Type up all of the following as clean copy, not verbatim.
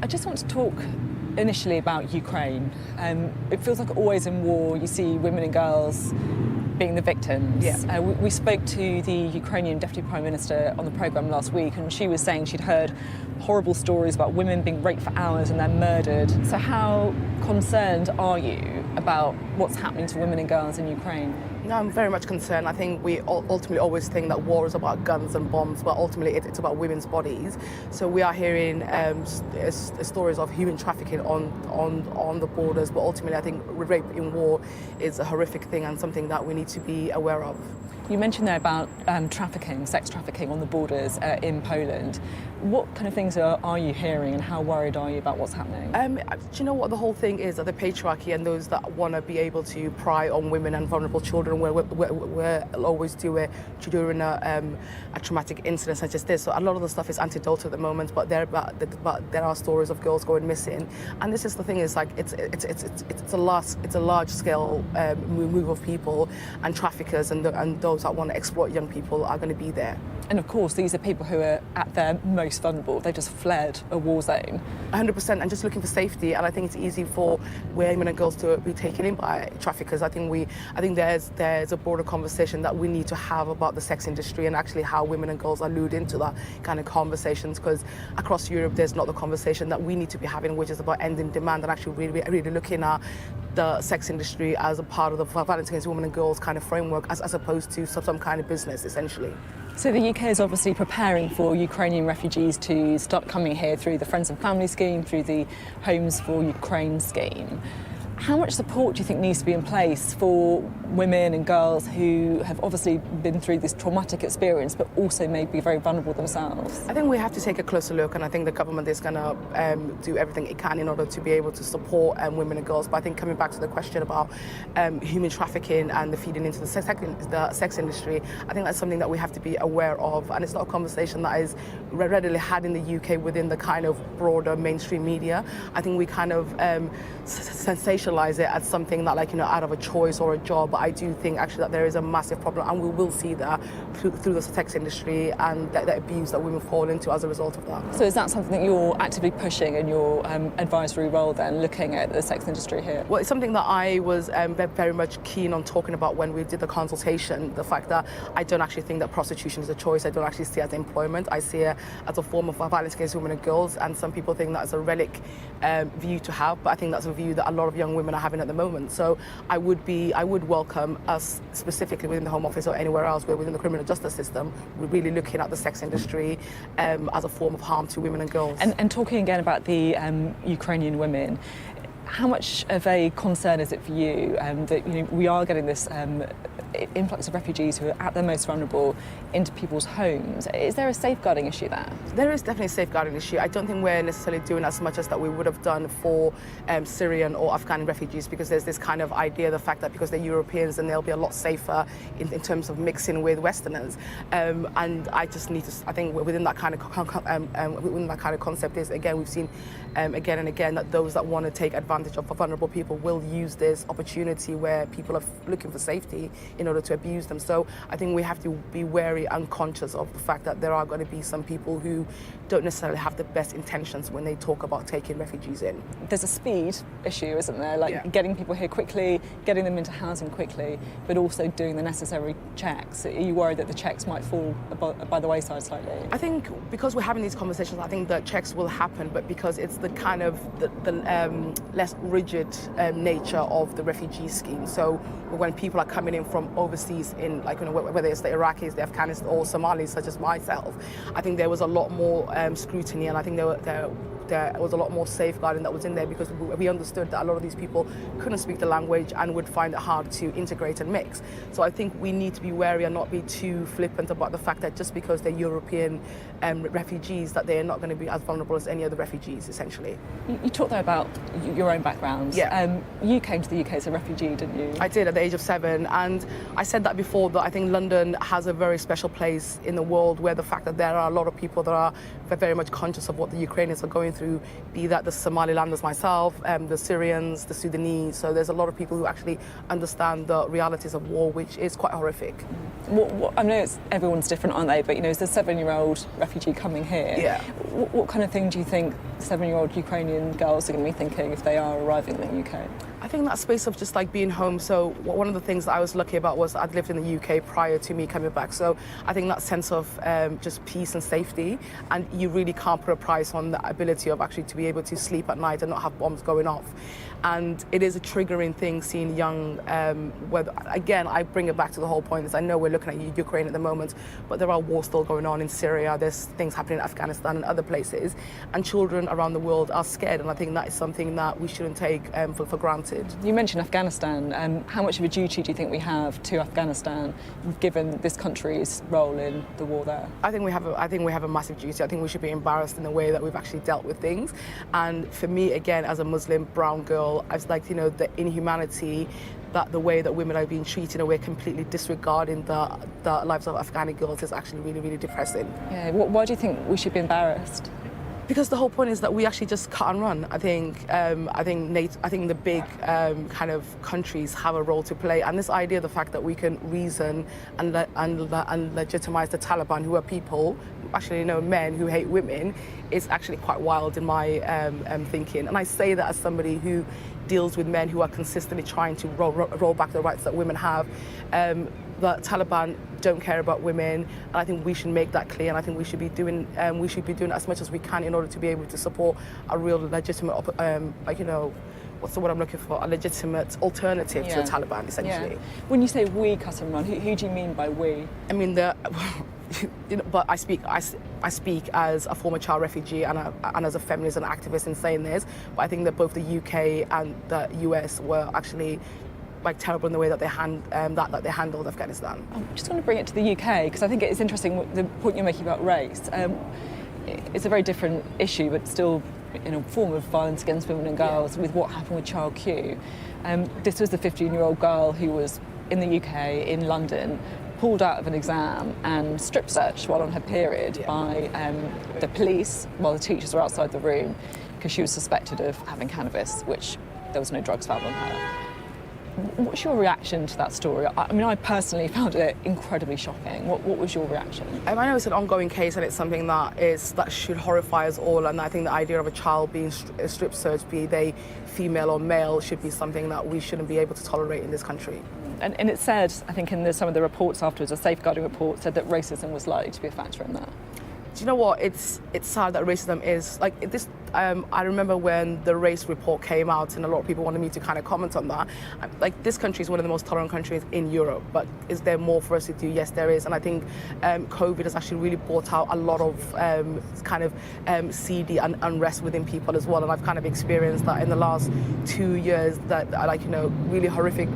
I just want to talk initially about Ukraine. It feels like always in war you see women and girls being the victims. Yeah. We spoke to the Ukrainian Deputy Prime Minister on the programme last week, and she was saying she'd heard horrible stories about women being raped for hours and then murdered. So how concerned are you about what's happening to women and girls in Ukraine? No, I'm very much concerned. I think we ultimately always think that war is about guns and bombs, but ultimately it's about women's bodies. So we are hearing stories of human trafficking on the borders, but ultimately I think rape in war is a horrific thing and something that we need to be aware of. You mentioned there about trafficking, sex trafficking on the borders in Poland. What kind of things are you hearing, and how worried are you about what's happening? Do you know what the whole thing is? That the patriarchy and those that want to be able to pry on women and vulnerable children, we'll always do it during a traumatic incident such as this. So a lot of the stuff is anecdotal at the moment, but there are stories of girls going missing. And this is the thing: is like it's a large scale move of people, and traffickers and those that want to exploit young people are going to be there. And of course, these are people who are at their most vulnerable. They just fled a war zone. 100%, and just looking for safety. And I think it's easy for women and girls to be taken in by traffickers. I think there's a broader conversation that we need to have about the sex industry and actually how women and girls are lured into that kind of conversations. Because across Europe, there's not the conversation that we need to be having, which is about ending demand and actually really looking at the sex industry as a part of the violence against women and girls kind of framework, as opposed to some kind of business, essentially. So the UK is obviously preparing for Ukrainian refugees to start coming here through the Friends and Family scheme, through the Homes for Ukraine scheme. How much support do you think needs to be in place for women and girls who have obviously been through this traumatic experience but also may be very vulnerable themselves? I think we have to take a closer look, and I think the government is going to do everything it can in order to be able to support women and girls. But I think coming back to the question about human trafficking and the feeding into the sex industry, I think that's something that we have to be aware of, and it's not a conversation that is readily had in the UK within the kind of broader mainstream media. I think we kind of sensationalize it as something that, like, out of a choice or a job. But I do think actually that there is a massive problem, and we will see that through the sex industry and the abuse that women fall into as a result of that. So is that something that you're actively pushing in your advisory role then, looking at the sex industry here? Well, it's something that I was very much keen on talking about when we did the consultation, the fact that I don't actually think that prostitution is a choice. I don't actually see it as employment. I see it as a form of violence against women and girls, and some people think that's a relic view to have, but I think that's a view that a lot of young women are having at the moment. So I would welcome us, specifically within the Home Office or anywhere else, where within the criminal justice system, we're really looking at the sex industry as a form of harm to women and girls. And talking again about the Ukrainian women, how much of a concern is it for you that we are getting this influx of refugees who are at their most vulnerable into people's homes? Is there a safeguarding issue there? There is definitely a safeguarding issue. I don't think we're necessarily doing as much as that we would have done for Syrian or Afghan refugees, because there's this kind of idea, the fact that because they're Europeans, then they'll be a lot safer in terms of mixing with Westerners. And I just need to, I think within that kind of concept is, again, we've seen again and again that those that want to take advantage of vulnerable people will use this opportunity where people are looking for safety in order to abuse them. So I think we have to be wary and conscious of the fact that there are going to be some people who don't necessarily have the best intentions when they talk about taking refugees in. There's a speed issue, isn't there? Like getting people here quickly, getting them into housing quickly, but also doing the necessary checks. Are you worried that the checks might fall by the wayside slightly? I think because we're having these conversations, I think the checks will happen, but because it's the kind of the less rigid nature of the refugee scheme. So when people are coming in from overseas, in whether it's the Iraqis, the Afghanis, or Somalis, such as myself, I think there was a lot more scrutiny, and I think there was a lot more safeguarding that was in there, because we understood that a lot of these people couldn't speak the language and would find it hard to integrate and mix. So I think we need to be wary and not be too flippant about the fact that just because they're European refugees, that they're not going to be as vulnerable as any other refugees, essentially. You talked there about your own background. Yeah. You came to the UK as a refugee, didn't you? I did, at the age of 7, and I said that before, that I think London has a very special place in the world, where the fact that there are a lot of people that are very much conscious of what the Ukrainians are going through, be that the Somalilanders myself, the Syrians, the Sudanese. So there's a lot of people who actually understand the realities of war, which is quite horrific. I know everyone's different, aren't they? But as a 7-year-old refugee coming here, Yeah. What kind of thing do you think 7-year-old Ukrainian girls are going to be thinking if they are arriving in the UK? I think that space of just like being home. So one of the things that I was lucky about was I'd lived in the UK prior to me coming back. So I think that sense of just peace and safety, and you really can't put a price on the ability of actually to be able to sleep at night and not have bombs going off. And it is a triggering thing seeing young, again, I bring it back to the whole point is I know we're looking at Ukraine at the moment, but there are wars still going on in Syria, there's things happening in Afghanistan and other places, and children around the world are scared, and I think that is something that we shouldn't take for granted. You mentioned Afghanistan. How much of a duty do you think we have to Afghanistan, given this country's role in the war there? I think we have a massive duty. I think we should be embarrassed in the way that we've actually dealt with things. And for me, again, as a Muslim brown girl, I was like, the inhumanity, that the way that women are being treated, and we're completely disregarding the lives of Afghani girls is actually really, really depressing. Yeah. Why do you think we should be embarrassed? Because the whole point is that we actually just cut and run. I think the big kind of countries have a role to play, and this idea, the fact that we can reason and legitimize the Taliban, who are people, actually men who hate women, is actually quite wild in my thinking. And I say that as somebody who deals with men who are consistently trying to roll back the rights that women have. The Taliban don't care about women, and I think we should make that clear. And I think we should be doing as much as we can in order to be able to support a real legitimate, what's the word I'm looking for? A legitimate alternative to the Taliban, essentially. Yeah. When you say we cut and run, who do you mean by we? I mean but I speak as a former child refugee and as a feminist and activist in saying this. But I think that both the UK and the US were actually terrible in the way that they handled Afghanistan. I just want to bring it to the UK because I think it's interesting the point you're making about race. It's a very different issue, but still a form of violence against women and girls with what happened with Child Q. This was the 15-year-old girl who was in the UK, in London, pulled out of an exam and strip searched while on her period by the police while the teachers were outside the room because she was suspected of having cannabis, which there was no drugs found on her. What's your reaction to that story? I mean, I personally found it incredibly shocking. What was your reaction? I know it's an ongoing case and it's something that should horrify us all, and I think the idea of a child being strip searched, be they female or male, should be something that we shouldn't be able to tolerate in this country. And it said, I think in some of the reports afterwards, a safeguarding report said that racism was likely to be a factor in that. Do you know what? It's sad that racism is like this. I remember when the race report came out, and a lot of people wanted me to kind of comment on that. This country is one of the most tolerant countries in Europe, but is there more for us to do? Yes, there is, and I think COVID has actually really brought out a lot of seedy and unrest within people as well. And I've kind of experienced that in the last 2 years. That really horrific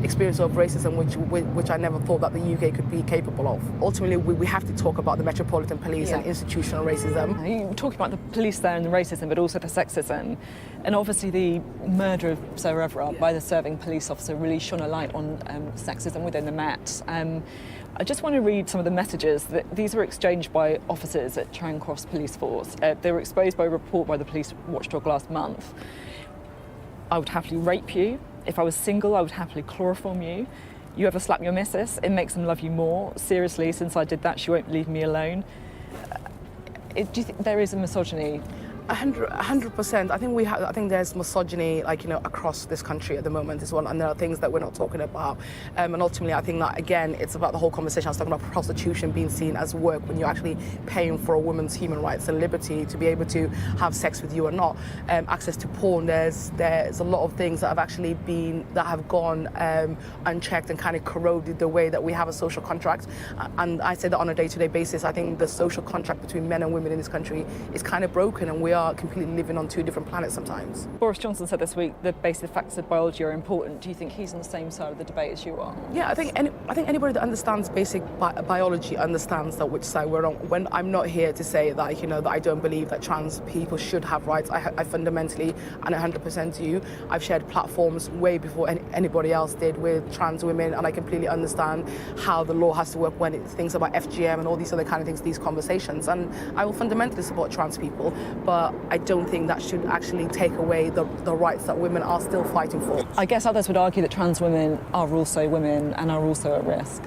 experience of racism, which I never thought that the UK could be capable of. Ultimately, we have to talk about the Metropolitan Police and institutional racism. You're talking about the police there and the racism, but also the sexism. And obviously the murder of Sarah Everard by the serving police officer really shone a light on sexism within the Met. I just want to read some of the messages that these were exchanged by officers at Charing Cross Police Force. They were exposed by a report by the police watchdog last month. I would happily rape you. If I was single, I would happily chloroform you. You ever slap your missus? It makes them love you more. Seriously, since I did that, she won't leave me alone. Do you think there is a misogyny 100%. I think there's misogyny, across this country at the moment as well, and there are things that we're not talking about. And ultimately, I think that again, it's about the whole conversation. I was talking about prostitution being seen as work when you're actually paying for a woman's human rights and liberty to be able to have sex with you or not. Access to porn. There's a lot of things that have gone unchecked and kind of corroded the way that we have a social contract. And I say that on a day-to-day basis. I think the social contract between men and women in this country is kind of broken, and we are completely living on two different planets sometimes. Boris Johnson said this week the basic facts of biology are important. Do you think he's on the same side of the debate as you are? Yeah, I think anybody that understands basic biology understands that which side we're on. When I'm not here to say that that I don't believe that trans people should have rights. I fundamentally and 100% do. I've shared platforms way before anybody else did with trans women, and I completely understand how the law has to work when it's things about FGM and all these other kind of things, these conversations. And I will fundamentally support trans people, but but I don't think that should actually take away the rights that women are still fighting for. I guess others would argue that trans women are also women and are also at risk.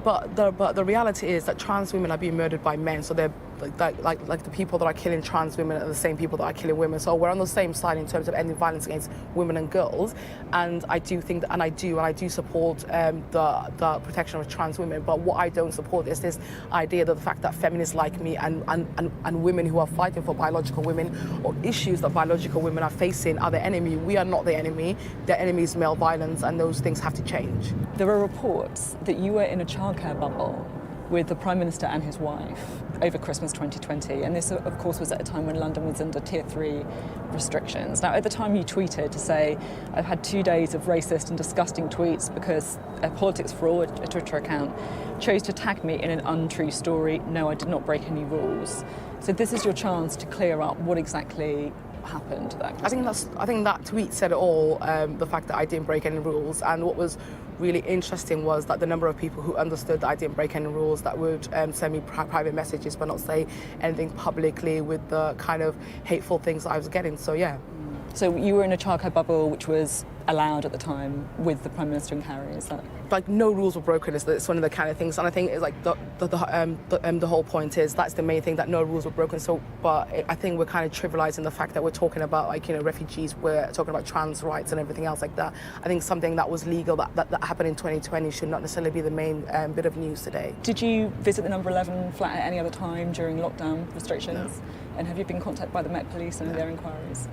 But the reality is that trans women are being murdered by men, so they're like the people that are killing trans women are the same people that are killing women. So we're on the same side in terms of ending violence against women and girls. And I do think that, and I do support the protection of trans women. But what I don't support is this idea that the fact that feminists like me and women who are fighting for biological women or issues that biological women are facing are the enemy. We are not the enemy. The enemy is male violence, and those things have to change. There are reports that you were in a childcare bubble with the Prime Minister and his wife over Christmas 2020. And this, of course, was at a time when London was under Tier 3 restrictions. Now, at the time you tweeted to say, I've had 2 days of racist and disgusting tweets because Politics for All, a Twitter account, chose to tag me in an untrue story. No, I did not break any rules. So this is your chance to clear up what exactly happened there. I think that tweet said it all, the fact that I didn't break any rules. And what was really interesting was that the number of people who understood that I didn't break any rules that would send me private messages but not say anything publicly with the kind of hateful things that I was getting. So yeah. So you were in a childcare bubble which was allowed at the time with the Prime Minister and Carrie, is that? Like no rules were broken, it's one of the kind of things, and I think it's like the whole point is that's the main thing, that no rules were broken. So, but I think we're kind of trivializing the fact that we're talking about, like, you know, refugees, we're talking about trans rights and everything else like that. I think something that was legal that happened in 2020 should not necessarily be the main bit of news today. Did you visit the number 11 flat at any other time during lockdown restrictions? No. And have you been contacted by the Met Police and their inquiries?